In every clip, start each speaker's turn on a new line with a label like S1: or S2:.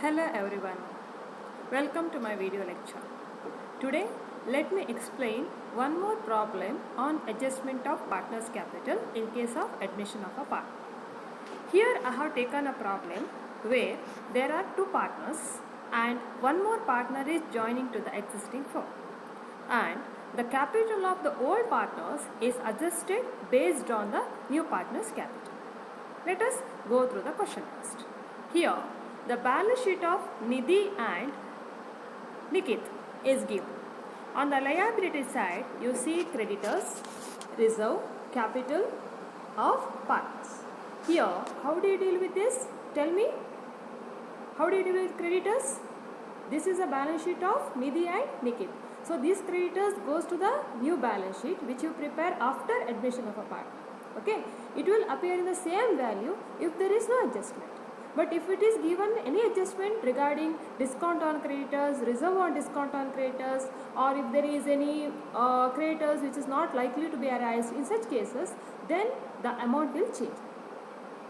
S1: Hello everyone, welcome to my video lecture. Today let me explain one more problem on adjustment of partner's capital in case of admission of a partner. Here I have taken a problem where there are two partners and one more partner is joining to the existing firm, and the capital of the old partners is adjusted based on the new partner's capital. Let us go through the question first. Here the balance sheet of Nidhi and Nikit is given. On the liability side, you see creditors, reserve, capital of partners. Here, how do you deal with this? Tell me. How do you deal with creditors? This is a balance sheet of Nidhi and Nikit. So these creditors goes to the new balance sheet which you prepare after admission of a partner. Okay, it will appear in the same value if there is no adjustment. But if it is given any adjustment regarding discount on creditors, reserve on discount on creditors, or if there is any creditors which is not likely to be arised, in such cases, then the amount will change.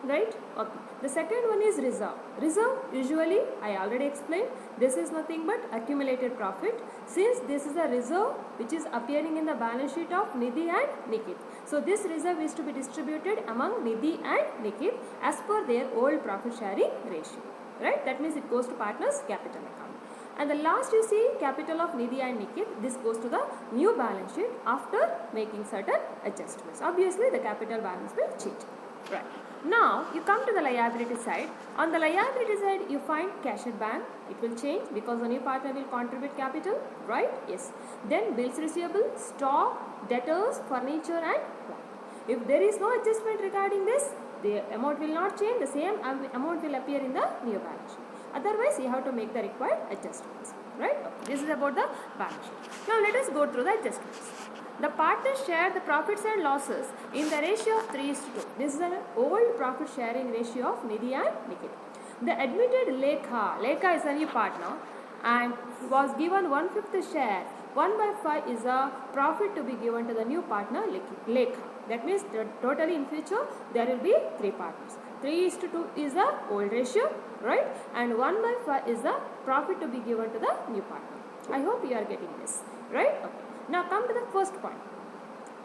S1: Right? Okay. The second one is reserve. Reserve, usually I already explained, this is nothing but accumulated profit. Since this is a reserve which is appearing in the balance sheet of Nidhi and Nikit. So this reserve is to be distributed among Nidhi and Nikit as per their old profit sharing ratio. Right? That means it goes to partners' capital account. And the last you see capital of Nidhi and Nikit, this goes to the new balance sheet after making certain adjustments. Obviously the capital balance will change. Right. Now you come to the liability side. On the liability side you find cash at bank. It will change because the new partner will contribute capital, right? Yes. Then bills receivable, stock, debtors, furniture and plant. If there is no adjustment regarding this, the amount will not change. The same amount will appear in the new balance sheet. Otherwise you have to make the required adjustments, right? Okay. This is about the balance sheet. Now let us go through the adjustments. The partners share the profits and losses in the ratio of 3:2. This is an old profit sharing ratio of Nidhi and Nikit. The admitted Lekha is a new partner and was given 1/5 share. 1/5 is a profit to be given to the new partner Lekha. That means totally in future there will be 3 partners. 3:2 is the old ratio, right? And 1/5 is the profit to be given to the new partner. I hope you are getting this, right? Okay. Now come to the first point.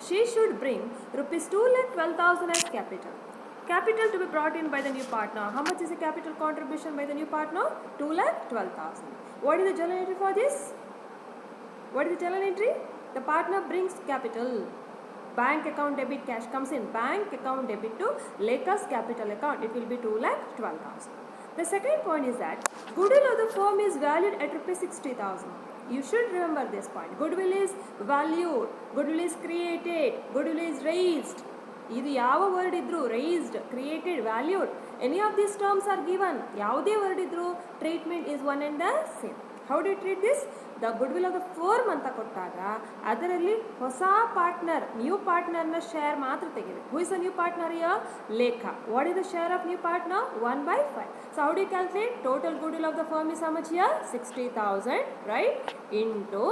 S1: She should bring rupees 2,12,000 as capital. Capital to be brought in by the new partner. How much is the capital contribution by the new partner? 2,12,000. What is the journal entry for this? What is the journal entry? The partner brings capital. Bank account debit cash comes in. Bank account debit to Lekha's capital account. It will be 2,12,000. The second point is that goodwill of the firm is valued at rupees 60,000. You should remember this point. Goodwill is valued, goodwill is created, goodwill is raised. ಇದು ಯಾವ word ಇದ್ರೂ raised, created, valued, any of these terms are given. ಯಾವುದೇ word ಇದ್ರೂ treatment is one and the same. How do you treat this? The goodwill of the firm ಅಂತ ಕೊಟ್ಟಾಗ ಅದರಲ್ಲಿ ಹೊಸ partner new ಪಾರ್ಟ್ನರ್ನ share ಮಾತ್ರ ತೆಗೆದು. Who is the new partner here? Lekha. What is the share of new partner? 1/5. So how do you calculate? Total goodwill of the firm is how much here? 60,000, right? Into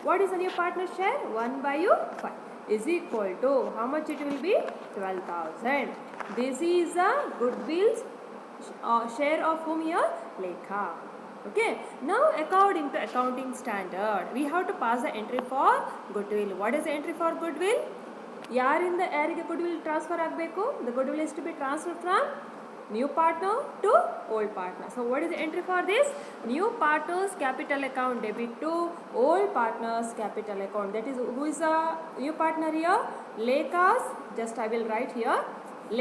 S1: what is the new partner share? 1/5 is equal to how much it will be? 12,000. This is the goodwill's share of whom here? Lekha. Okay, now according to accounting standard we have to pass the entry for goodwill. What is the entry for goodwill? ಯಾರಿಂದ ಯಾರಿಗೆ goodwill transfer ಆಗಬೇಕು? The goodwill is to be transferred from new partner to old partner. So what is the entry for this? New partner's capital account debit to old partner's capital account. That is, who is the new partner here? Lekha's, just I will write here.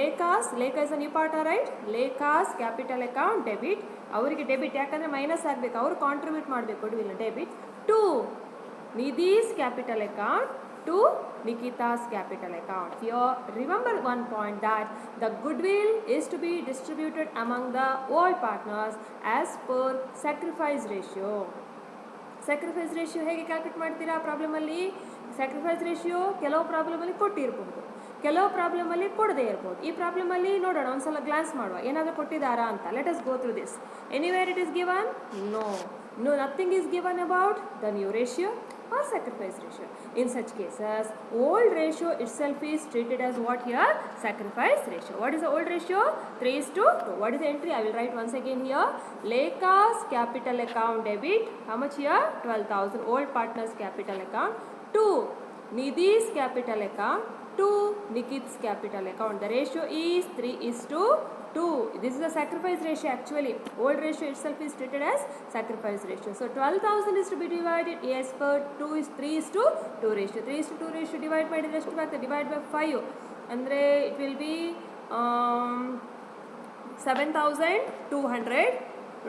S1: Lekha is a new partner, right? Lekha's capital account debit. ಅವರಿಗೆ debit ಯಾಕಂದರೆ minus ಆಗಬೇಕು, ಅವರು contribute ಮಾಡಬೇಕು goodwill debit to Nidhi's capital account to Nikita's capital account. Here remember one point that the goodwill is to be distributed among the old partners as per sacrifice ratio. Sacrifice ratio ಹೇಗೆ calculate ಮಾಡ್ತೀರಾ ಪ್ರಾಬ್ಲಮಲ್ಲಿ? Sacrifice ratio ಕೆಲವು ಪ್ರಾಬ್ಲಮಲ್ಲಿ ಕೊಟ್ಟಿರಬಹುದು, ಕೆಲವು ಪ್ರಾಬ್ಲಮಲ್ಲಿ ಕೊಡದೇ ಇರ್ಬೋದು. ಈ ಪ್ರಾಬ್ಲಮಲ್ಲಿ ನೋಡೋಣ, ಒಂದ್ಸಲ glance ಮಾಡುವ ಏನಾದರೂ ಕೊಟ್ಟಿದ್ದಾರಾ ಅಂತ. Let us go through this. Anywhere it is given? No, nothing is given about the new ratio. or sacrifice ratio. In such cases, old ratio itself is treated as what here? Sacrifice ratio. What is the old ratio? 3:2. What is the entry? I will write once again here. Lekha's capital account debit. How much here? 12,000. Old partner's capital account. 2. Nidhi's capital account. 2. Nikit's capital account. The ratio is 3:2. This is the sacrifice ratio actually. Old ratio itself is treated as sacrifice ratio. So 12,000 is to be divided as per 3:2 ratio. 3:2 ratio divided by the rest back, divide by 5. Andre it will be 7,200,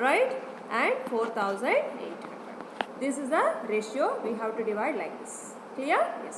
S1: right? And 4,800. This is the ratio we have to divide like this. Clear? Yes.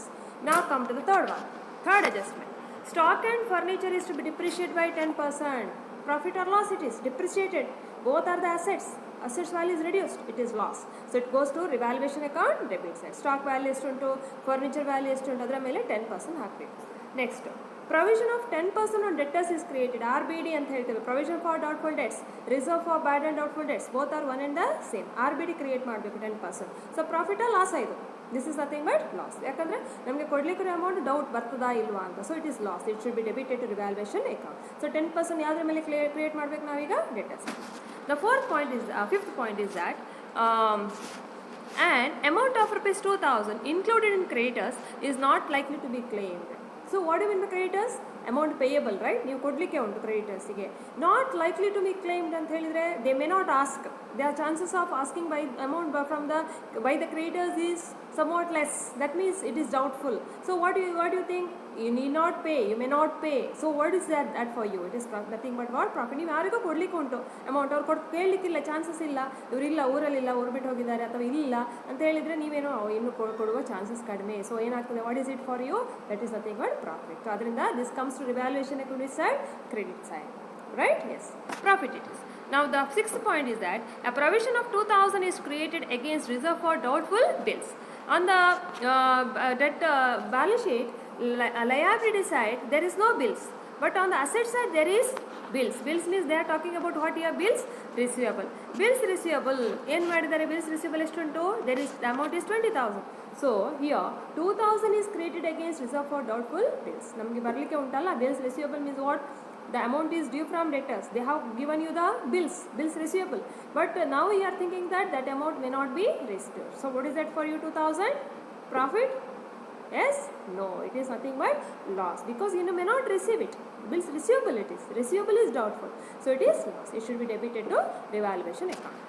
S1: Now come to the third one. Third adjustment. Stock and furniture is to be depreciated by 10%. Profit or loss, it is depreciated. Both are the assets. Assets value is reduced. It is loss. So it goes to revaluation account, debit side. Stock value is to furniture value is to adra mele 10% ಹಾಕಬೇಕು. Next. Provision of 10% on debtors is created. RBD ಅಂತ ಹೇಳ್ತೇವೆ. Provision for doubtful debts. Reserve for bad and doubtful debts. Both are one and the same. RBD create ಮಾಡಬೇಕು 10%. So profit or loss ಆಯಿತು. This is nothing but loss. ಯಾಕಂದರೆ ನಮಗೆ ಕೊಡಲಿಕ್ಕೆ amount doubt ಬರ್ತದಾ ಇಲ್ವಾ ಅಂತ. So it is loss. It should be debited to revaluation account. So 10% ಯಾವುದ್ರ ಮೇಲೆ ಕ್ರಿಯೇಟ್ ಮಾಡಬೇಕು ನಾವೀಗ? Debtors. The fifth point is that an amount of rupees 2,000 included in creditors is not likely to be claimed. So what do you mean by creditors? Amount payable, right? ನೀವು ಕೊಡಲಿಕ್ಕೆ ಉಂಟು ಕ್ರೆಡಿಟರ್ಸಿಗೆ. Not likely to be claimed ಅಂತ ಹೇಳಿದರೆ they may not ask. They are chances of asking by amount from by the creditors is somewhat less. That means it is doubtful. So what do you think? You need not pay. You may not pay. So what is that for you? It is nothing but what? Profit. ನೀವು ಯಾರಿಗೂ ಕೊಡಲಿಕ್ಕೆ ಉಂಟು amount. ಅವ್ರು ಕೇಳಲಿಕ್ಕಿಲ್ಲ, chances ಇಲ್ಲ, ಇವರಿಲ್ಲ, ಊರಲ್ಲಿಲ್ಲ, ಊರು ಬಿಟ್ಟು ಹೋಗಿದ್ದಾರೆ ಅಥವಾ ಇಲ್ಲ ಅಂತ ಹೇಳಿದರೆ ನೀವೇನೋ ಇನ್ನು ಕೊಡುವ ಚಾನ್ಸಸ್ ಕಡಿಮೆ. ಸೊ ಏನಾಗ್ತದೆ? What is it for you? That is nothing but profit. So ಅದರಿಂದ this comes to revaluation account side, credit side, right? Yes, profit it is. Now the sixth point is that a provision of 2,000 is created against reserve for doubtful bills. On the balance sheet, liability side there is no bills, but on the asset side there is bills. Bills means they are talking about what here? Bills receivable. Bills receivable ಏನು ಮಾಡಿದ್ದಾರೆ? bills receivable ಎಷ್ಟುಂಟು? there is the amount is 20,000. So here 2,000 is created against reserve for doubtful bills. ನಮಗೆ ಬರಲಿಕ್ಕೆ ಉಂಟಲ್ಲ, bills receivable means what? The amount is due from debtors. They have given you the bills receivable. But now you are thinking that amount may not be restored. So what is that for you? 2,000 profit? Yes? No, it is nothing but loss because you may not receive it. Bills receivable it is. Receivable is doubtful. So it is loss. It should be debited to revaluation account.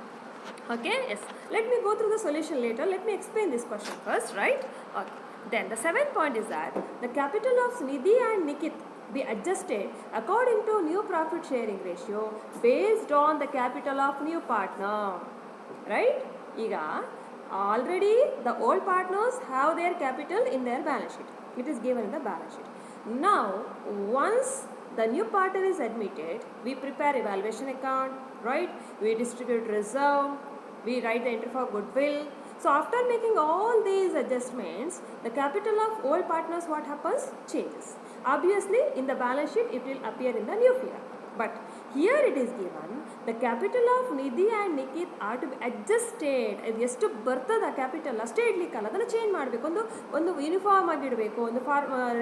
S1: Okay? Yes. Let me go through the solution later. Let me explain this question first, right? Okay. Then the seventh point is that the capital of Nidhi and Nikit be adjusted according to new profit sharing ratio based on the capital of new partner, right? ಈಗ already the old partners have their capital in their balance sheet. It is given in the balance sheet. Now once the new partner is admitted, we prepare evaluation account, right? We distribute reserve, we write the entry for goodwill. So after making all these adjustments, the capital of old partners, what happens? Changes. Obviously in the balance sheet it will appear in the new figure, but here it is given the capital of Nidhi and Nikit are to be adjusted. ಎಷ್ಟು ಬರ್ತದ capital ಅಷ್ಟೇ ಇಡ್ಲಿಕ್ಕಲ್ಲ, ಅದನ್ನು change ಮಾಡಬೇಕು. ಒಂದು uniform ಆಗಿ ಇಡಬೇಕು, ಒಂದು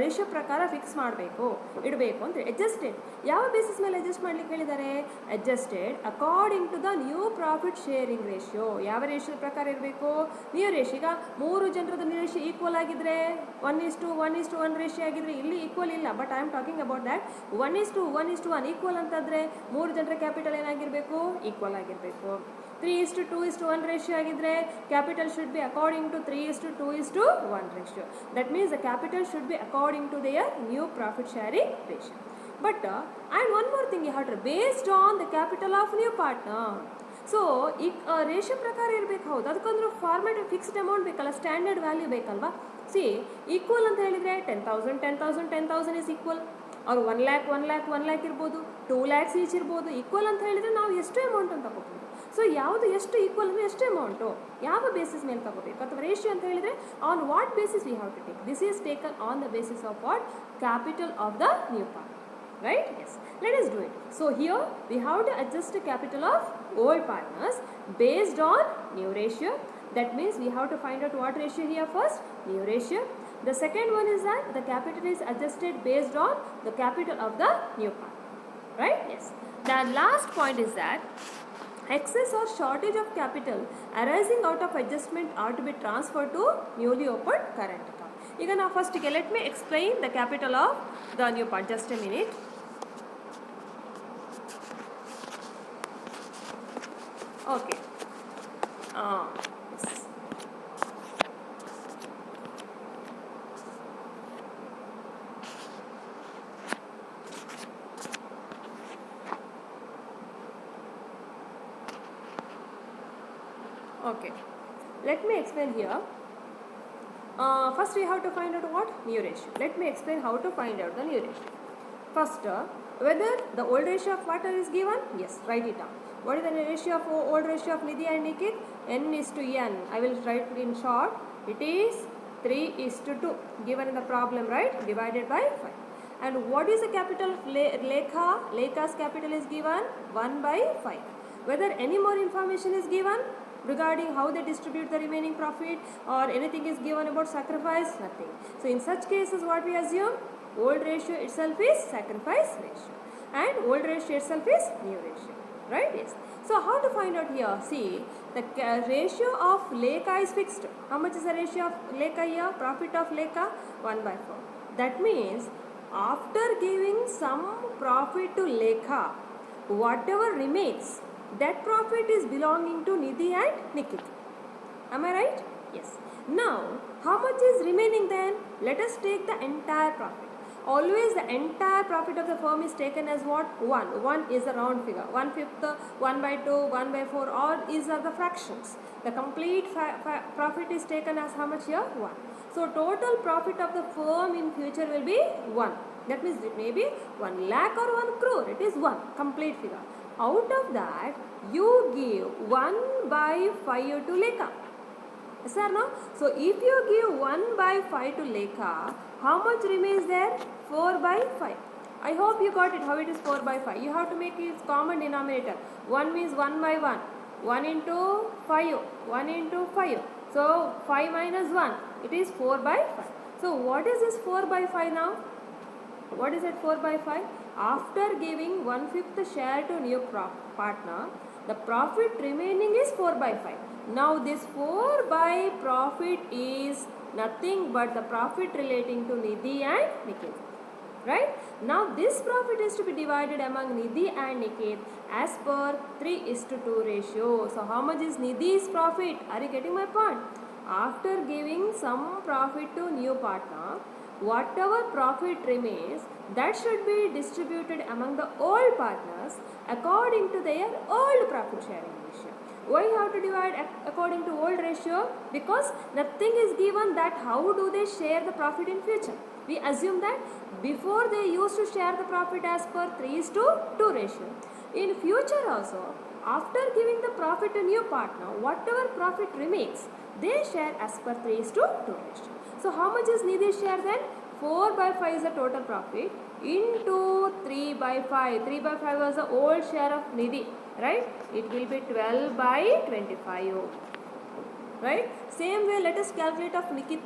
S1: ratio ಪ್ರಕಾರ ಫಿಕ್ಸ್ ಮಾಡಬೇಕು, ಇಡಬೇಕು ಅಂತ. ಅಡ್ಜಸ್ಟೆಡ್ ಯಾವ ಬೇಸಿಸ್ ಮೇಲೆ ಅಡ್ಜಸ್ಟ್ ಮಾಡ್ಲಿಕ್ಕೆ ಹೇಳಿದ್ದಾರೆ? Adjusted according to the new profit sharing ratio. ಯಾವ ರೇಷಿಯೋ ಪ್ರಕಾರ ಇರಬೇಕು? New ratio. ಈಗ 3 ಜನರದ್ದು ರೇಷಿಯೋ ಈಕ್ವಲ್ ಆಗಿದ್ರೆ 1:1 ರೇಷಿಯೋ ಆಗಿದ್ರೆ ಇಲ್ಲಿ ಈಕ್ವಲ್ ಇಲ್ಲ. But I am talking about that 1:1 equal ಅಂತಂದರೆ 3 ಜನರ ಕ್ಯಾಪಿಟಲ್ ಏನಾಗಿರಬೇಕು? ಈಕ್ವಲ್ ಆಗಿರಬೇಕು. 3:2:1 ರೇಷಿಯೋ ಆಗಿದ್ರೆ capital should be according to 3:2:1 ratio. That means the capital should be according to their new profit sharing ratio. But and one more thing you have to based on the capital of new partner. So ಈ ratio ಪ್ರಕಾರ ಇರಬೇಕು. ಹೌದು, ಅದಕ್ಕೊಂದು format fixed amount ಬೇಕಲ್ಲ, standard value ಬೇಕಲ್ವಾ? C equal ಅಂತ ಹೇಳಿದರೆ 10,000 is equal. ಅವ್ರು 1,00,000 ಇರ್ಬೋದು, 2 lakhs ಈಚ್ ಇರ್ಬೋದು. ಈಕ್ವಲ್ ಅಂತ ಹೇಳಿದರೆ ನಾವು ಎಷ್ಟು ಅಮೌಂಟ್ ಅಂತ ತಗೋಬೋದು. ಸೊ ಯಾವುದು ಎಷ್ಟು ಈಕ್ವಲ್ ಅಂದರೆ ಎಷ್ಟು ಅಮೌಂಟು, ಯಾವ ಬೇಸಿಸ್ ಮೇಲೆ ತಗೋಬೇಕು? ಅಥವಾ ರೇಷಿಯೋ ಅಂತ ಹೇಳಿದರೆ on what basis we have to take? This is taken on the basis of what? Capital of the new part. Right? Yes. Let us do it. So here we have to adjust the capital of old partners based on new ratio. That means we have to find out what ratio here first? New ratio. The second one is that the capital is adjusted based on the capital of the new partner. Right? Yes. The last point is that excess or shortage of capital arising out of adjustment are to be transferred to newly opened current account. ಈಗ ನಾವು first let me explain the capital of the new part. Just a minute. Okay. Yes. Okay. Let me explain here. First we have to find out what? New ratio. Let me explain how to find out the new ratio. First, whether the old ratio of partner is given? Yes, write it down. What is the ratio of old ratio of Nidhi and Nikit? N is to N. I will write it in short. It is 3 is to 2 given in the problem, right? Divided by 5. And what is the capital of Lekha? Lekha's capital is given 1 by 5. Whether any more information is given regarding how they distribute the remaining profit or anything is given about sacrifice? Nothing. So in such cases what we assume? Old ratio itself is sacrifice ratio and old ratio itself is new ratio. Right? Yes. So how to find out here? See, the ratio of Lekha is fixed. How much is the ratio of Lekha here? Profit of Lekha? 1 by 4. That means after giving some profit to Lekha, whatever remains, that profit is belonging to Nidhi and Nikit. Am I right? Yes. Now, how much is remaining then? Let us take the entire profit. Always the entire profit of the firm is taken as what? 1. 1 is a round figure. 1/5, 1 by 2, 1 by 4, all these are the fractions. The complete profit is taken as how much here? 1. So, total profit of the firm in future will be 1. That means it may be 1 lakh or 1 crore. It is 1. Complete figure. Out of that, you give 1 by 5 to Lekha. Yes or no? So, if you give 1 by 5 to Lekha, how much remains there? 4 by 5. I hope you got it how it is 4 by 5. You have to make its common denominator. 1 means 1 by 1. 1 into 5. 1 into 5. So, 5 minus 1. It is 4 by 5. So, what is this 4 by 5 now? What is it 4 by 5? After giving 1/5 share to new partner, the profit remaining is 4 by 5. Now this 4 by profit is nothing but the profit relating to Nidhi and Nikit. Right? Now this profit is to be divided among Nidhi and Nikit as per 3:2 ratio. So how much is Nidhi's profit? Are you getting my point? After giving some profit to new partner, whatever profit remains, that should be distributed among the old partners according to their old profit sharing ratio. Why you have to divide according to old ratio? Because nothing is given that how do they share the profit in future. We assume that before they used to share the profit as per 3:2 ratio. In future also, after giving the profit to new partner, whatever profit remains, they share as per 3:2 ratio. So how much is Nidhi's share then? 4 by 5 is the total profit into 3 by 5. 3 by 5 was the old share of Nidhi. Right? It will be 12 by 25. Right? Same way let us calculate of Nikit.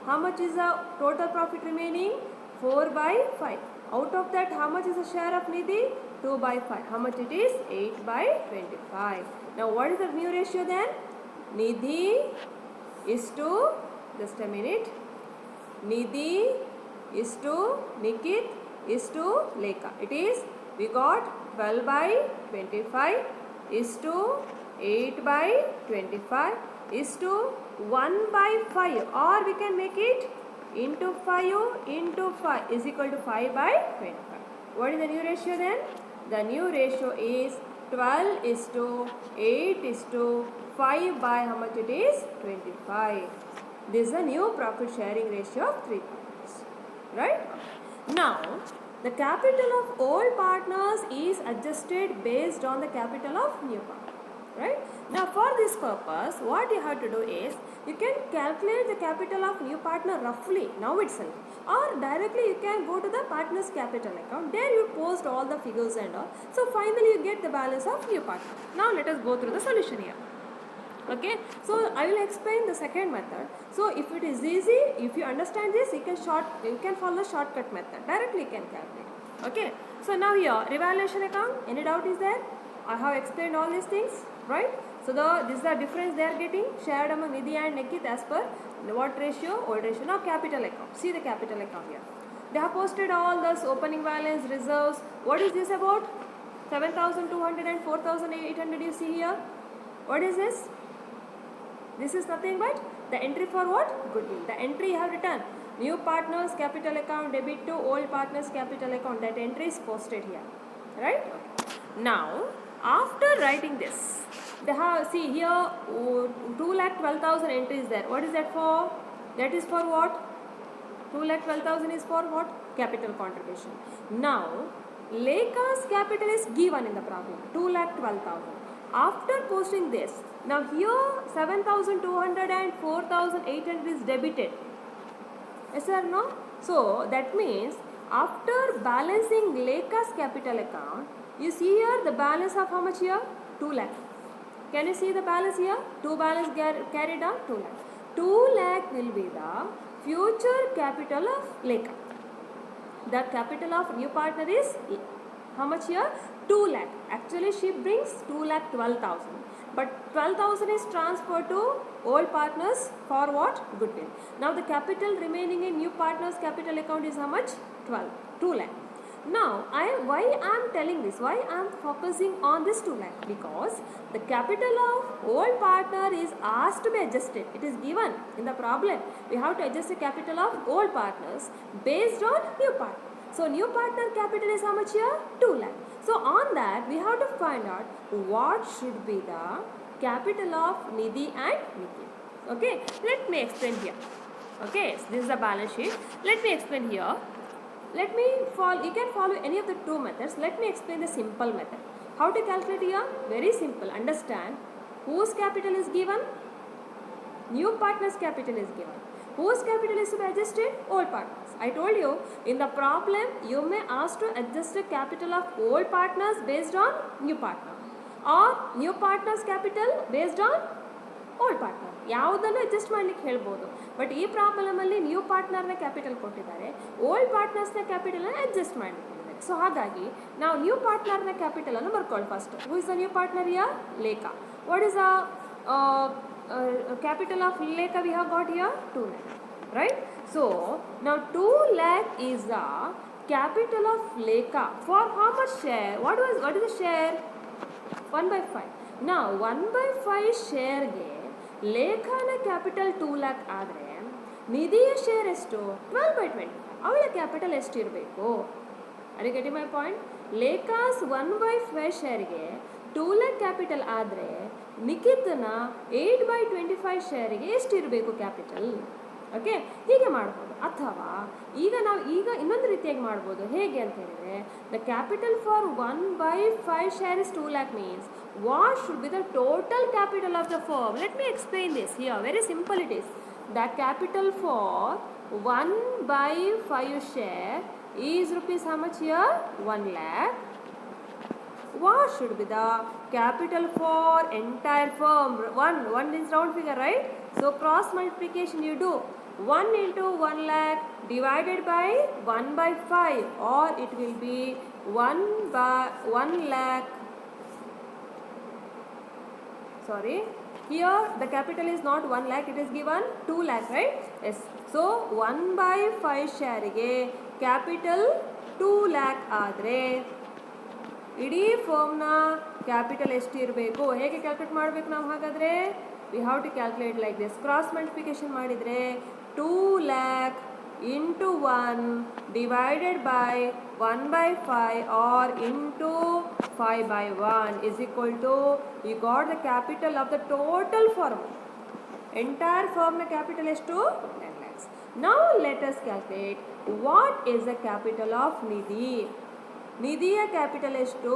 S1: How much is the total profit remaining? 4 by 5. Out of that how much is the share of Nidhi? 2 by 5. How much it is? 8 by 25. Now what is the new ratio then? Nidhi is to, just a minute, Nidhi is to Nikit is to Lekha. It is, we got 12 by 25 is to 8 by 25 is to 1 by 5, or we can make it into 5 into 5 is equal to 5 by 25. What is the new ratio then? The new ratio is 12 is to 8 is to 5 by how much it is? 25. This is the new profit sharing ratio of 3 partners. Right? Now, the capital of old partners is adjusted based on the capital of new partner. Right? Now, for this purpose, what you have to do is, you can calculate the capital of new partner roughly now itself, or directly you can go to the partner's capital account. There you post all the figures and all. So, finally you get the balance of new partner. Now, let us go through the solution here. Okay, so I will explain the second method. So if it is easy, if you understand this, you can follow the shortcut method. Directly you can calculate. Okay, so now here revaluation account. Any doubt is there? I have explained all these things, right? So this is the difference they are getting shared among Nidhi and Nikit as per what ratio? Old ratio. Now capital account. See the capital account here. They have posted all this opening balance, reserves. What is this about? 7,200 and 4,800 you see here. What is this? This is nothing but the entry for what? Goodwill. The entry you have written. New partners capital account debit to old partners capital account. That entry is posted here. Right? Okay. Now, after writing this, they have, see here, 2,12,000 entry is there. What is that for? That is for what? 2,12,000 is for what? Capital contribution. Now, Lekha's capital is given in the problem. 2,12,000. After posting this, now here 7,200 and 4,800 is debited. Yes or no? So that means after balancing Lekha's capital account, you see here the balance of how much here? 2 lakh. Can you see the balance here? 2 balance carried on 2 lakh. 2 lakh will be the future capital of Lekha. The capital of new partner is how much here? 2 lakh. Actually she brings 2,12,000. But 12,000 is transferred to old partners for what? Goodwill. Now the capital remaining in new partners capital account is how much? 2 lakh. Now why I am telling this? Why I am focusing on this 2 lakh? Because the capital of old partner is asked to be adjusted. It is given in the problem. We have to adjust the capital of old partners based on new partner. So new partner capital is how much here? 2 lakh. So on that we have to find out what should be the capital of Nidhi and Nikit. Okay, let me explain here. Okay, so this is the balance sheet. Let me explain here. Let me follow, you can follow any of the two methods. Let me explain the simple method. How to calculate here? Very simple. Understand whose capital is given? New partner's capital is given. Whose capital is to be adjusted? Old partners. I told you in the problem you may ask to adjust the capital of old partners based on new partner or new partners capital based on old partner. ಯಾವುದನ್ನು adjust ಮಾಡಲಿಕ್ಕೆ ಹೇಳ್ಬೋದು. But ಈ ಪ್ರಾಬ್ಲಮಲ್ಲಿ new ಪಾರ್ಟ್ನರ್ನ capital ಕೊಟ್ಟಿದ್ದಾರೆ, old ಪಾರ್ಟ್ನರ್ಸ್ನ ಕ್ಯಾಪಿಟಲನ್ನು adjust ಮಾಡಲಿಕ್ಕೆ. So ಹಾಗಾಗಿ ನಾವು new ಪಾರ್ಟ್ನರ್ನ ಕ್ಯಾಪಿಟಲನ್ನು ಬರ್ಕೊಳ್ಳಿ first. Who is the new partner year? Lekha. What is the capital of Lekha we have got here? 2 lakh. Right? So, now 2 lakh is the capital of Lekha. For how much share? What is the share? 1/5. Now, 1/5 share ge ಲೇಖಾನ capital 2 lakh ಆದರೆ ನಿಧಿಯ share ಎಷ್ಟು? 12/25. ಅವಳ capital ಎಷ್ಟಿರಬೇಕು? Are you getting my point? ಲೇಖಾಸ್ 1/5 ಶೇರ್ಗೆ 2 lakh capital ಆದರೆ ನಿಖಿತ್ನ 8/25 ಶೇರಿಗೆ ಎಷ್ಟಿರಬೇಕು ಕ್ಯಾಪಿಟಲ್? ಓಕೆ, ಹೀಗೆ ಮಾಡ್ಬೋದು. ಅಥವಾ ಈಗ ಇನ್ನೊಂದು ರೀತಿಯಾಗಿ ಮಾಡ್ಬೋದು. ಹೇಗೆ ಅಂತ ಹೇಳಿದರೆ, the capital for 1/5 share is 2 lakh means what should be the total capital of the firm? Let me explain this here. Very simple it is. The capital for 1/5 share is rupees how much here? 1 lakh. What should be the capital for entire firm? 1 is round figure, right? So cross multiplication you do. 1 into 1 lakh divided by 1/5, or it will be 1 lakh. Sorry, here the capital is not 1 lakh, it is given 2 lakh, right? Yes. So 1/5 share ge capital 2 lakh ಆದರೆ ಇಡೀ ಫರ್ಮ್ನ capital ಎಷ್ಟಿರಬೇಕು? ಹೇಗೆ calculate ಮಾಡಬೇಕು ನಾವು? ಹಾಗಾದರೆ we have to calculate like this. Cross multiplication ಮಾಡಿದರೆ 2 lakh into 1 divided by 1/5 or into 5/1 is equal to, you got the capital of the total firm. Entire firm na capital ಎಷ್ಟು? 10 lakhs. Now let us calculate what is the capital of Nidhi. ನಿಧಿಯ capital ಎಷ್ಟು?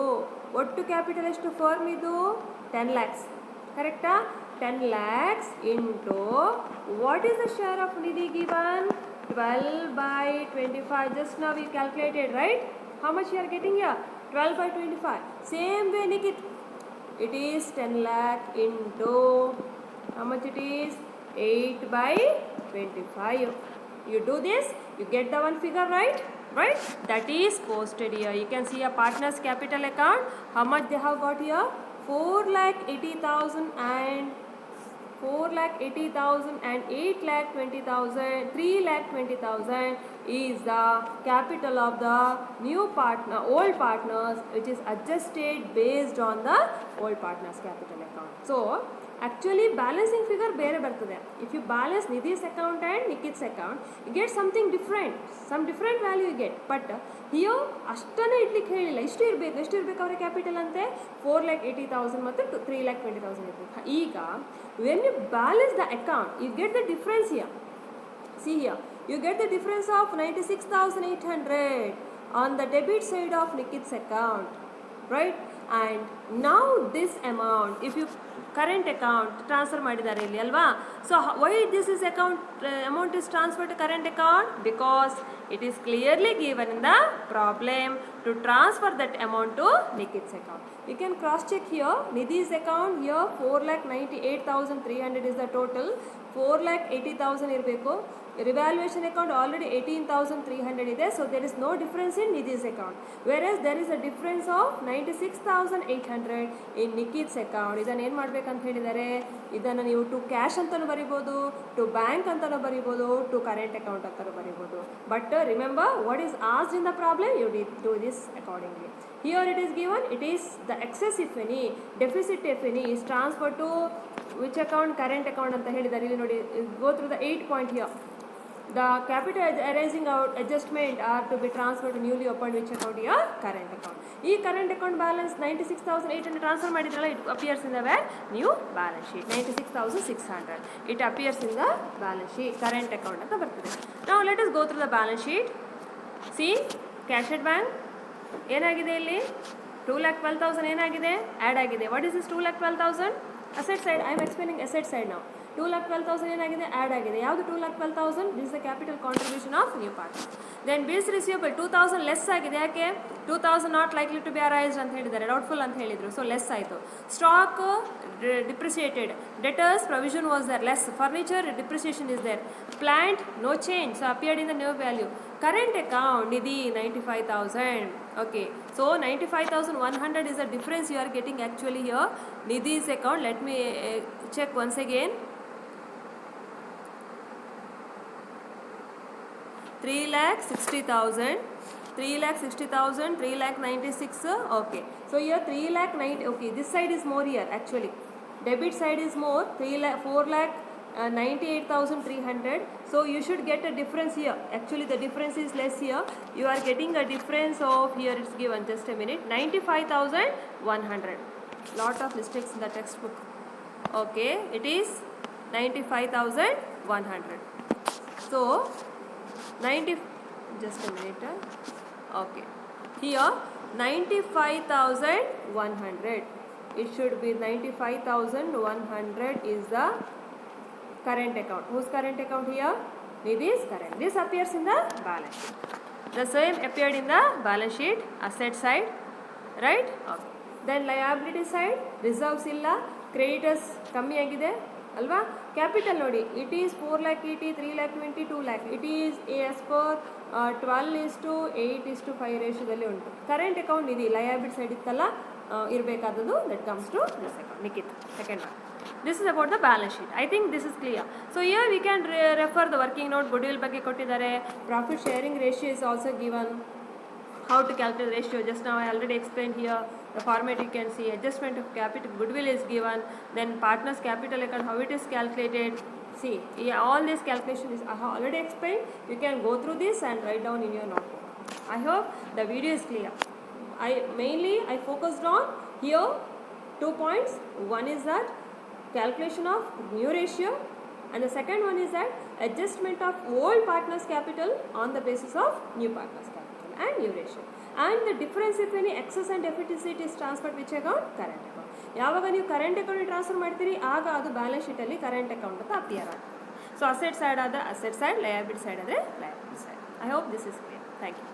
S1: ಒಟ್ಟು capital ಎಷ್ಟು firm ಇದು? 10 lakhs. ಕರೆಕ್ಟಾ? 10 lakhs into what is the share of Nidhi given? 12/25. Just now we calculated, right? How much you are getting here? 12/25. Same way Nikit. It is 10 lakh into How much it is? 8 by 25. You do this, you get the one figure, right? Right? That is posted here. You can see a partner's capital account. How much they have got here? 4,80,000 and 4,80,000 and 8,20,000, 3,20,000 is the capital of the new partner, old partners, which is adjusted based on the old partners capital account. So actually balancing figure ಬೇರೆ ಬರ್ತದೆ. If you balance Nidhi's account and Nikit's account, you get something different, some different value you get. But here ಅಷ್ಟನೇ ಇಡ್ಲಿಕ್ಕೆ ಹೇಳಿಲ್ಲ, ಎಷ್ಟು ಇರಬೇಕು ಅವರ capital ಅಂತೆ 4,80,000 ಮತ್ತು 3,20,000 ಇರಬೇಕು. ಈಗ when you balance the account, you get the difference here. See here, you get the difference of 96,800 on the debit side of Nikit's account, right? And now this amount, if you current account transfer ಮಾಡಿದ್ದಾರೆ ಇಲ್ಲಿ ಅಲ್ವಾ, so why this is account amount is transferred to current account? Because it is clearly given in the problem to transfer that amount to Nikit's account. You can cross check here. Nidhi's account here 4,98,300 is the total. 4,80,000 ಇರಬೇಕು. Revaluation account already 18,300 ಇದೆ, so there is no difference in Nidhi's account, whereas there is a difference of 96,800 in Nikit's account. ಇದನ್ನು ಏನು ಮಾಡಬೇಕಂತ ಹೇಳಿದರೆ, ಇದನ್ನು ನೀವು to cash ಅಂತಲೂ ಬರಿಬೋದು, ಟು ಬ್ಯಾಂಕ್ ಅಂತಲೂ ಬರಿಬೋದು, ಟು ಕರೆಂಟ್ ಅಕೌಂಟ್ ಅಂತಲೂ ಬರಿಬೋದು. But remember what is asked in the problem, you do this accordingly. Here it is given, it is the excess if any, deficit if any is transferred to which account? Current account ಅಂತ ಹೇಳಿದ್ದಾರೆ. ಇಲ್ಲಿ ನೋಡಿ, go through the 8 point here. The capital arising out adjustment are to be transferred to newly opened which account? Here current account. ಈ current account balance 96,800 transfer ಮಾಡಿದ್ರಲ್ಲ, it appears in the where? New balance sheet. 96,600 it appears in the balance sheet. Current account ಅಂತ ಬರ್ತದೆ. Now let us go through the balance sheet. See, cash at bank ಏನಾಗಿದೆ ಇಲ್ಲಿ? 2,12,000 ಏನಾಗಿದೆ? Add ಆಗಿದೆ. What is this 2,12,000? Asset side. I am explaining asset side ನಾವು. 2,12,000 ಏನಾಗಿದೆ? Add ಆಗಿದೆ. ಯಾವುದು 2,12,000? This is the capital contribution of new partner. Then bills receivable 2,000 less ಆಗಿದೆ. ಯಾಕೆ? 2,000 not likely to be arised ಅಂತ ಹೇಳಿದ್ದಾರೆ, ಡೌಟ್ಫುಲ್ ಅಂತ ಹೇಳಿದರು, ಸೊ ಲೆಸ್ ಆಯಿತು. Stock depreciated, debtors provision was there, less. Furniture depreciation is there. Plant no change, so appeared in the new value. Current account Nidhi 95,000. Okay, so 95,100 is the difference you are getting actually here. Nidhi's account, let me check once again. 3,60,000, 3,60,000, 3,96,000. Okay, so here 3,90,000. Okay, this side is more here actually. Debit side is more. 4,98,300. So you should get a difference here. Actually the difference is less here. You are getting a difference of, here it's given, just a minute, 95,100. Lot of mistakes in the textbook. Okay, it is 95,100. So 90, just a minute. Okay, here 95,100. It should be 95,100 is the current account. Whose current account here? Nidhi's current. This appears in the balance sheet. The same appeared in the balance sheet, asset side, right? Okay. Then liability side, reserves illa, creditors ಕಮ್ಮಿ ಆಗಿದೆ ಅಲ್ವಾ? Capital ನೋಡಿ, it is 4,80,000, 3,20,000, 2,00,000. It is as per 12:8:5 ರೇಷಿಯೋದಲ್ಲಿ ಉಂಟು. Current account ಇದೆ, liability side ಇತ್ತಲ್ಲ ಇರಬೇಕಾದದ್ದು, that comes to this account, Nikhit second one. This is about the balance sheet. I think this is clear. So here we can refer the working note. Goodwill ಬಗ್ಗೆ ಕೊಟ್ಟಿದ್ದಾರೆ. Profit sharing ratio is also given. How to calculate ratio? Just now I already explained here. The format you can see. Adjustment of capital, goodwill is given. Then partners capital account, how it is calculated. See, yeah, all this calculation is I have already explained. You can go through this and write down in your notebook. I hope the video is clear. I focused on here 2 points. One is that calculation of new ratio, and the second one is that adjustment of old partners capital on the basis of new partners capital and new ratio, and the difference if any excess and deficit is transferred which account? Current account. ಯಾವಾಗ ನೀವು current account transfer ಮಾಡ್ತೀರಿ ಆಗ ಅದು balance ಶೀಟಲ್ಲಿ current account ಅಂತ appear ಆಗುತ್ತೆ. So asset side ಆದ asset side, liability side ಆದರೆ liability side. I hope this is clear. Thank you.